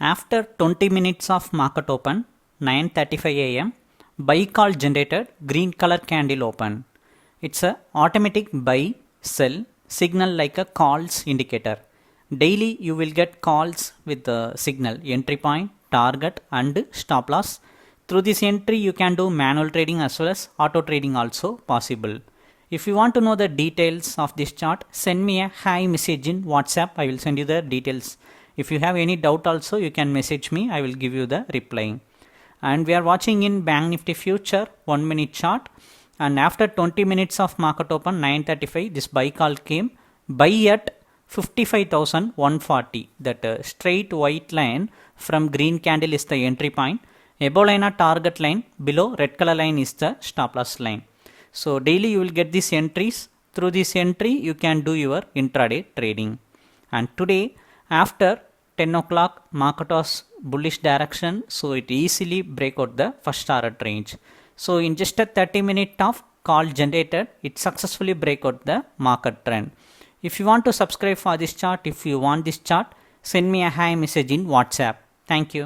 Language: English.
After 20 minutes of market open, 9:35 a.m., buy call generated, green color candle open. It's a automatic buy sell signal like a calls indicator. Daily you will get calls with the signal entry point, target and stop loss. Through this entry you can do manual trading as well as auto trading also possible. If you want to know the details of this chart, send me a hi message in WhatsApp. I will send you the details. If you have any doubt also, you can message me. I will give you the reply. And we are watching in Bank Nifty future 1 minute chart. And after 20 minutes of market open 9:35, this buy call came. Buy at 55,140. That straight white line from green candle is the entry point. Above line a target line. Below red color line is the stop loss line. So daily you will get these entries. Through this entry you can do your intraday trading. And today after 10 o'clock market was bullish direction, so it easily break out the first target range. So in just a 30-minute of call generated, it successfully break out the market trend. If you want to subscribe for this chart, if you want this chart, send me a hi message in WhatsApp. Thank you.